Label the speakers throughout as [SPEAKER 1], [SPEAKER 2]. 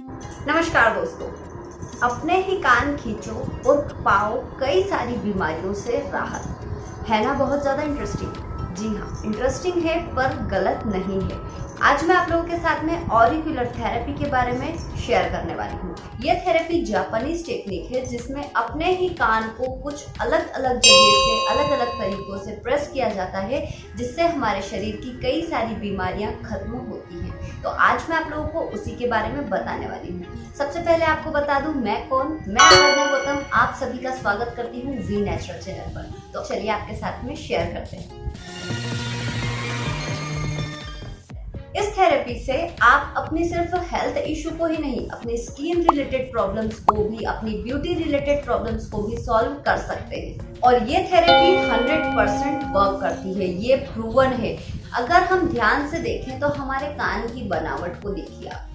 [SPEAKER 1] नमस्कार दोस्तों, अपने ही कान खींचो और पाओ कई सारी बीमारियों से राहत। है ना बहुत ज़्यादा इंटरेस्टिंग? जी हाँ, इंटरेस्टिंग है पर गलत नहीं है। आज मैं आप लोगों के साथ में ऑरिकुलर थेरेपी के बारे में शेयर करने वाली हूँ। यह थेरेपी जापानीज टेक्निक है जिसमें अपने ही कान को कुछ अलग अलग जगह से अलग अलग तरीकों से प्रेस किया जाता है, जिससे हमारे शरीर की कई सारी बीमारियां खत्म होती हैं। तो आज मैं आप लोगों को उसी के बारे में बताने वाली हूँ। सबसे पहले आपको बता दूं मैं कौन, मैं आराधना गौतम आप सभी का स्वागत करती हूँ वी नेचुरल चैनल पर। तो चलिए आपके साथ में शेयर करते हैं। इस थेरेपी से आप अपनी सिर्फ हेल्थ इशू को ही नहीं, अपनी स्किन रिलेटेड प्रॉब्लम्स को भी, अपनी ब्यूटी रिलेटेड प्रॉब्लम्स को भी सॉल्व कर सकते हैं। और ये थेरेपी 100% वर्क करती है, ये प्रूवन है। अगर हम ध्यान से देखें तो हमारे कान की बनावट को देखिए आप।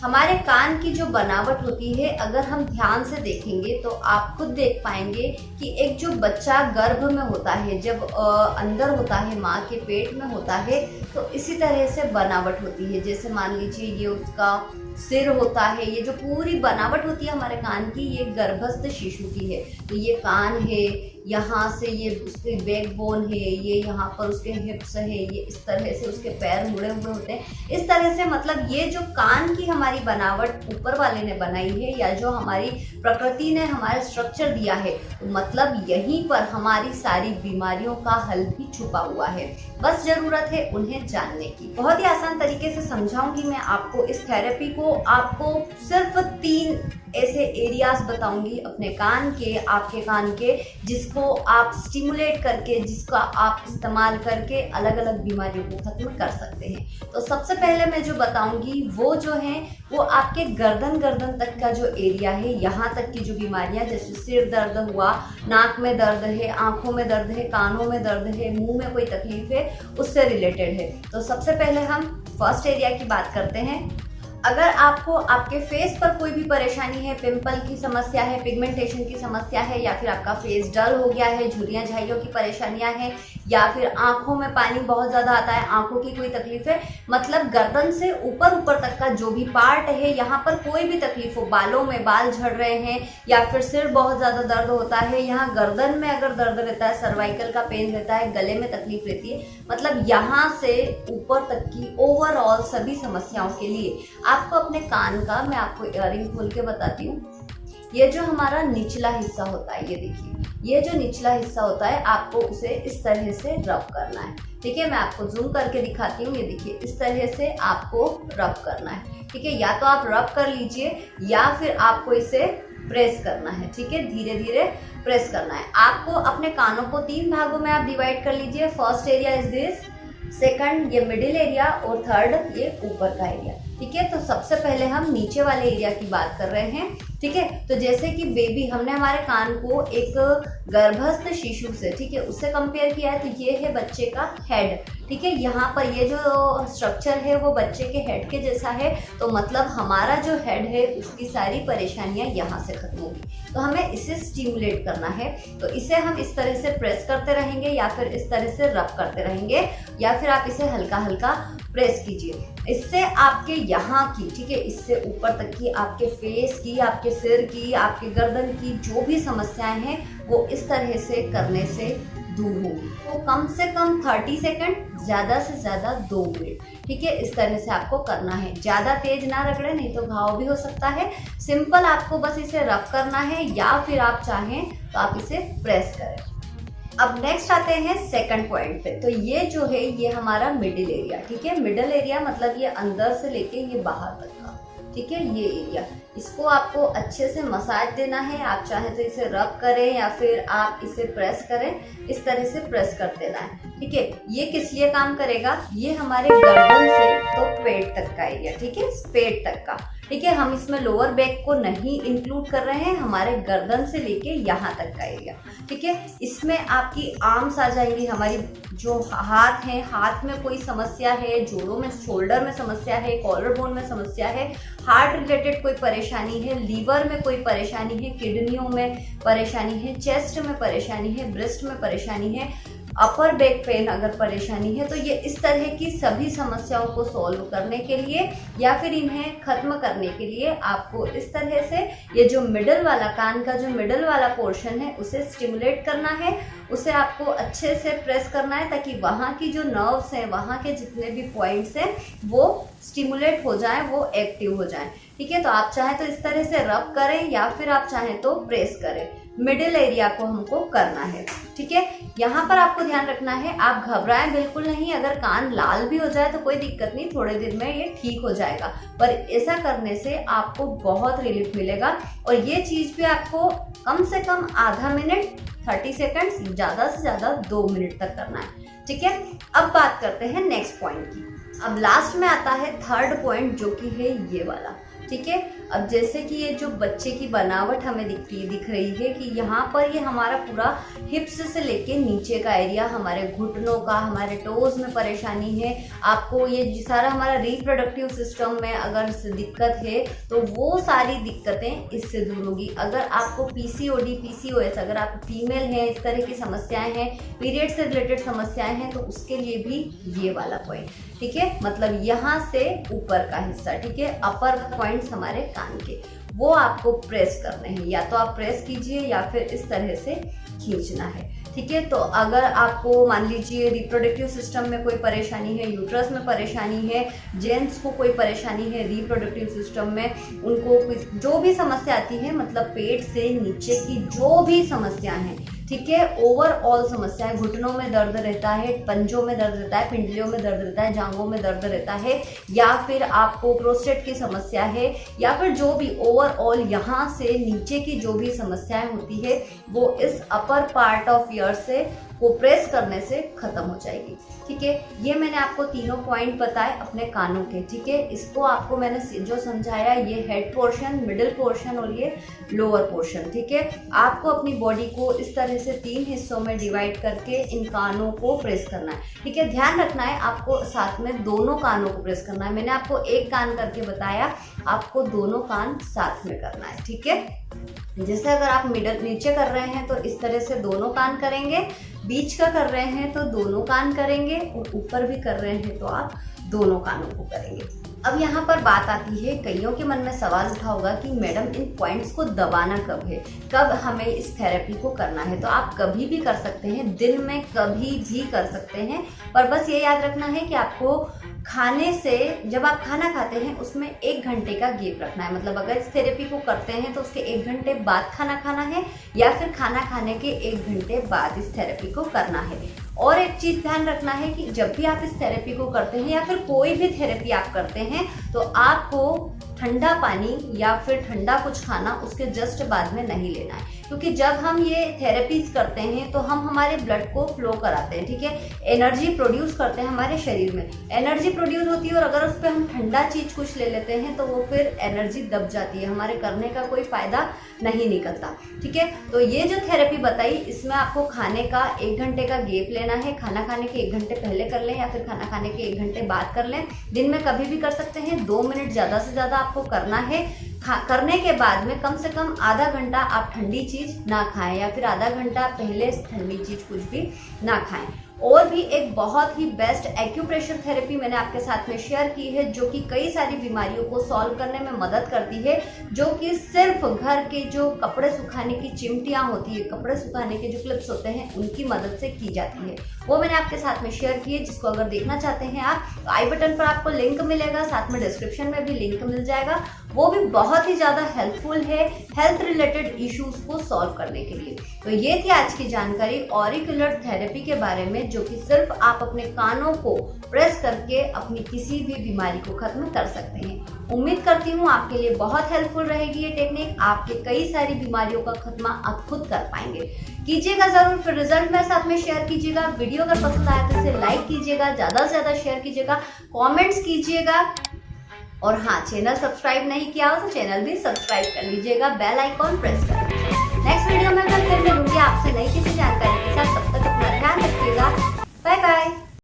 [SPEAKER 1] हमारे कान की जो बनावट होती है, अगर हम ध्यान से देखेंगे तो आप खुद देख पाएंगे कि एक जो बच्चा गर्भ में होता है, जब अंदर होता है, माँ के पेट में होता है, तो इसी तरह से बनावट होती है। जैसे मान लीजिए ये उसका सिर होता है, ये जो पूरी बनावट होती है हमारे कान की, ये गर्भस्थ शिशु की है। तो ये कान है, यहाँ से ये उसके बैकबोन है, ये यहाँ पर उसके हिप्स है, ये इस तरह से उसके पैर मुड़े हुए होते हैं। इस तरह से मतलब ये जो कान की हमारी बनावट ऊपर वाले ने बनाई है, या जो हमारी प्रकृति ने हमारे स्ट्रक्चर दिया है, तो मतलब यहीं पर हमारी सारी बीमारियों का हल भी छुपा हुआ है। बस जरूरत है उन्हें जानने की। बहुत ही आसान तरीके से समझाऊंगी मैं आपको इस थेरेपी को। आपको सिर्फ 3 ऐसे एरियाज बताऊंगी अपने कान के, आपके कान के, जिसको आप स्टिमुलेट करके, जिसका आप इस्तेमाल करके अलग अलग बीमारियों को खत्म कर सकते हैं। तो सबसे पहले मैं जो बताऊंगी वो जो है वो आपके गर्दन तक का जो एरिया है, यहाँ तक की जो बीमारियां, जैसे सिर दर्द हुआ, नाक में दर्द है, आंखों में दर्द है, कानों में दर्द है, मुंह में कोई तकलीफ है, उससे रिलेटेड है। तो सबसे पहले हम फर्स्ट एरिया की बात करते हैं। अगर आपको आपके फेस पर कोई भी परेशानी है, पिंपल की समस्या है, पिगमेंटेशन की समस्या है, या फिर आपका फेस डल हो गया है, झुर्रियाँ झाइयों की परेशानियां हैं, या फिर आंखों में पानी बहुत ज़्यादा आता है, आंखों की कोई तकलीफ है, मतलब गर्दन से ऊपर तक का जो भी पार्ट है, यहाँ पर कोई भी तकलीफ हो, बालों में बाल झड़ रहे हैं, या फिर सिर बहुत ज़्यादा दर्द होता है, यहाँ गर्दन में अगर दर्द रहता है, सर्वाइकल का पेन रहता है, गले में तकलीफ रहती है, मतलब यहाँ से ऊपर तक की ओवरऑल सभी समस्याओं के लिए आपको अपने कान का, मैं आपको इयररिंग खोल के बताती हूँ। ये जो हमारा निचला हिस्सा होता है, ये देखिए, ये जो निचला हिस्सा होता है, आपको उसे इस तरह से रब करना है। ठीक है, मैं आपको जूम करके दिखाती हूँ। ये देखिए, इस तरह से आपको रब करना है। ठीक है, या तो आप रब कर लीजिए या फिर आपको इसे प्रेस करना है। ठीक है, धीरे धीरे प्रेस करना है। आपको अपने कानों को 3 भागों में आप डिवाइड कर लीजिए। First area is this, second ये मिडिल एरिया, और थर्ड ये ऊपर का एरिया। ठीक है, तो सबसे पहले हम नीचे वाले एरिया की बात कर रहे हैं। ठीक है, तो जैसे कि बेबी, हमने हमारे कान को एक गर्भस्थ शिशु से, ठीक है, उससे कंपेयर किया है, तो ये है बच्चे का हेड। ठीक है, यहाँ पर ये जो स्ट्रक्चर है वो बच्चे के हेड के जैसा है, तो मतलब हमारा जो हेड है उसकी सारी परेशानियां यहाँ से खत्म होगी। तो हमें इसे स्टिमुलेट करना है, तो इसे हम इस तरह से प्रेस करते रहेंगे, या फिर इस तरह से रब करते रहेंगे, या फिर आप इसे हल्का हल्का प्रेस कीजिए। इससे आपके यहाँ की, ठीक है, इससे ऊपर तक की, आपके फेस की, आपके सिर की, आपके गर्दन की जो भी समस्याएं हैं, वो इस तरह से करने से दूर होगी। तो कम से कम 30 सेकंड, ज़्यादा से ज़्यादा 2 मिनट। ठीक है, इस तरह से आपको करना है। ज़्यादा तेज ना रगड़े, नहीं तो घाव भी हो सकता है। सिंपल आपको बस इसे रब करना है, या फिर आप चाहें तो आप इसे प्रेस करें। अब नेक्स्ट आते हैं सेकंड पॉइंट पे। तो ये जो है ये हमारा मिडिल एरिया। ठीक है, मिडिल एरिया मतलब ये अंदर से लेके ये बाहर तक का, ठीक है, ये एरिया, इसको आपको अच्छे से मसाज देना है। आप चाहें तो इसे रब करें या फिर आप इसे प्रेस करें, इस तरह से प्रेस कर देना है। ठीक है, ये किस लिए काम करेगा? ये हमारे गर्दन से तो पेट तक का एरिया, ठीक है, पेट तक का। ठीक है, हम इसमें लोअर बैक को नहीं इंक्लूड कर रहे हैं, हमारे गर्दन से लेके यहाँ तक का एरिया। ठीक है, इसमें आपकी आर्म्स आ जाएंगी, हमारी जो हाथ हैं, हाथ में कोई समस्या है, जोड़ों में, शोल्डर में समस्या है, कॉलर बोन में समस्या है, हार्ट रिलेटेड कोई परेशानी है, लीवर में कोई परेशानी है, किडनियों में परेशानी है, चेस्ट में परेशानी है, ब्रेस्ट में परेशानी है, अपर बैक पेन अगर परेशानी है, तो ये इस तरह की सभी समस्याओं को सॉल्व करने के लिए या फिर इन्हें खत्म करने के लिए आपको इस तरह से ये जो मिडल वाला कान का जो मिडल वाला पोर्शन है उसे स्टिमुलेट करना है, उसे आपको अच्छे से प्रेस करना है ताकि वहाँ की जो नर्व्स हैं, वहाँ के जितने भी पॉइंट्स हैं वो स्टिमुलेट हो जाएं, वो एक्टिव हो जाएं। ठीक है, तो आप चाहें तो इस तरह से रब करें या फिर आप चाहें तो प्रेस करें। मिडिल एरिया को हमको करना है। ठीक है, यहाँ पर आपको ध्यान रखना है, आप घबराएं बिल्कुल नहीं। अगर कान लाल भी हो जाए तो कोई दिक्कत नहीं, थोड़े दिन में ये ठीक हो जाएगा, पर ऐसा करने से आपको बहुत रिलीफ मिलेगा। और ये चीज भी आपको कम से कम आधा मिनट 30 सेकेंड्स, ज्यादा से ज्यादा 2 मिनट तक करना है। ठीक है, अब बात करते हैं नेक्स्ट पॉइंट की। अब लास्ट में आता है थर्ड पॉइंट, जो कि है ये वाला। ठीक है, अब जैसे कि ये जो बच्चे की बनावट हमें दिख रही है कि यहाँ पर ये हमारा पूरा हिप्स से लेके नीचे का एरिया, हमारे घुटनों का, हमारे टोज में परेशानी है, आपको ये सारा हमारा रिप्रोडक्टिव सिस्टम में अगर दिक्कत है तो वो सारी दिक्कतें इससे दूर होगी। अगर आपको पीसीओडी, पीसीओएस, अगर आप फीमेल हैं, इस तरह की समस्याएं हैं, पीरियड से रिलेटेड समस्याएं हैं, तो उसके लिए भी ये वाला पॉइंट। ठीक है, मतलब यहाँ से ऊपर का हिस्सा, ठीक है, अपर पॉइंट्स हमारे कान के, वो आपको प्रेस करने हैं। या तो आप प्रेस कीजिए या फिर इस तरह से खींचना है। ठीक है, तो अगर आपको मान लीजिए रिप्रोडक्टिव सिस्टम में कोई परेशानी है, यूट्रस में परेशानी है, जेंट्स को कोई परेशानी है रिप्रोडक्टिव सिस्टम में, उनको जो भी समस्या आती है, मतलब पेट से नीचे की जो भी समस्या है, ठीक है, ओवरऑल समस्या है, घुटनों में दर्द रहता है, पंजों में दर्द रहता है, पिंडलियों में दर्द रहता है, जांघों में दर्द रहता है, या फिर आपको प्रोस्टेट की समस्या है, या फिर जो भी ओवरऑल यहाँ से नीचे की जो भी समस्याएं होती है, वो इस अपर पार्ट ऑफ ईयर से को प्रेस करने से खत्म हो जाएगी। ठीक है, ये मैंने आपको तीनों पॉइंट बताए अपने कानों के। ठीक है, इसको आपको मैंने जो समझाया, ये हेड पोर्शन, मिडिल पोर्शन और ये लोअर पोर्शन। ठीक है, आपको अपनी बॉडी को इस तरह से 3 हिस्सों में डिवाइड करके इन कानों को प्रेस करना है। ठीक है, ध्यान रखना है आपको साथ में दोनों कानों को प्रेस करना है। मैंने आपको एक कान करके बताया, आपको दोनों कान साथ में करना है। ठीक है, जैसे अगर आप मिडल नीचे कर रहे हैं तो इस तरह से दोनों कान करेंगे, बीच का कर रहे हैं तो दोनों कान करेंगे, और ऊपर भी कर रहे हैं तो आप दोनों कानों को करेंगे। अब यहाँ पर बात आती है, कईयों के मन में सवाल उठा होगा कि मैडम इन पॉइंट्स को दबाना कब है, कब हमें इस थेरेपी को करना है। तो आप कभी भी कर सकते हैं, दिन में कभी भी कर सकते हैं, पर बस ये याद रखना है कि आपको खाने से, जब आप खाना खाते हैं उसमें 1 घंटे का गैप रखना है। मतलब अगर इस थेरेपी को करते हैं तो उसके 1 घंटे बाद खाना खाना है, या फिर खाना खाने के 1 घंटे बाद इस थेरेपी को करना है। और एक चीज ध्यान रखना है कि जब भी आप इस थेरेपी को करते हैं या फिर कोई भी थेरेपी आप करते हैं, तो आपको ठंडा पानी या फिर ठंडा कुछ खाना उसके जस्ट बाद में नहीं लेना है, क्योंकि जब हम ये थेरेपीज करते हैं तो हम हमारे ब्लड को फ्लो कराते हैं। ठीक है, एनर्जी प्रोड्यूस करते हैं हमारे शरीर में, एनर्जी प्रोड्यूस होती है, और अगर उस पर हम ठंडा चीज कुछ ले लेते हैं तो वो फिर एनर्जी दब जाती है, हमारे करने का कोई फायदा नहीं निकलता। ठीक है, तो ये जो थेरेपी बताई, इसमें आपको खाने का 1 घंटे का गैप लेना है। खाना खाने के 1 घंटे पहले कर लें या फिर खाना खाने के 1 घंटे बाद कर लें, दिन में कभी भी कर सकते हैं। 2 मिनट ज्यादा से ज्यादा आपको करना है। करने के बाद में कम से कम आधा घंटा आप ठंडी चीज ना खाएं, या फिर आधा घंटा पहले ठंडी चीज कुछ भी ना खाएं। और भी एक बहुत ही बेस्ट एक्यूप्रेशर थेरेपी मैंने आपके साथ में शेयर की है, जो कि कई सारी बीमारियों को सॉल्व करने में मदद करती है, जो कि सिर्फ घर के जो कपड़े सुखाने की चिमटियां होती है, कपड़े सुखाने के जो क्लिप्स होते हैं, उनकी मदद से की जाती है। वो मैंने आपके साथ में शेयर की है, जिसको अगर देखना चाहते हैं आप, तो आई बटन पर आपको लिंक मिलेगा, साथ में डिस्क्रिप्शन में भी लिंक मिल जाएगा। वो भी बहुत ही ज्यादा हेल्पफुल है हेल्थ रिलेटेड इश्यूज को सॉल्व करने के लिए। तो ये थी आज की जानकारी ऑरिकुलर थेरेपी के बारे में, जो कि सिर्फ आप अपने कानों को प्रेस करके अपनी किसी भी बीमारी को खत्म कर सकते हैं। उम्मीद करती हूँ आपके लिए बहुत हेल्पफुल रहेगी ये टेक्निक, आपके कई सारी बीमारियों का खात्मा आप खुद कर पाएंगे। कीजिएगा जरूर, फिर रिजल्ट मेरे साथ में शेयर कीजिएगा। वीडियो अगर पसंद आया तो इसे लाइक कीजिएगा, ज्यादा से ज्यादा शेयर कीजिएगा, कमेंट्स कीजिएगा, और हाँ, चैनल सब्सक्राइब नहीं किया हो तो चैनल भी सब्सक्राइब कर लीजिएगा, बेल आइकॉन प्रेस कर लीजिएगा। नेक्स्ट वीडियो में मैं फिर मिलूंगी आपसे नई किसी जानकारी के साथ। तब तक अपना ध्यान रखिएगा। Bye bye.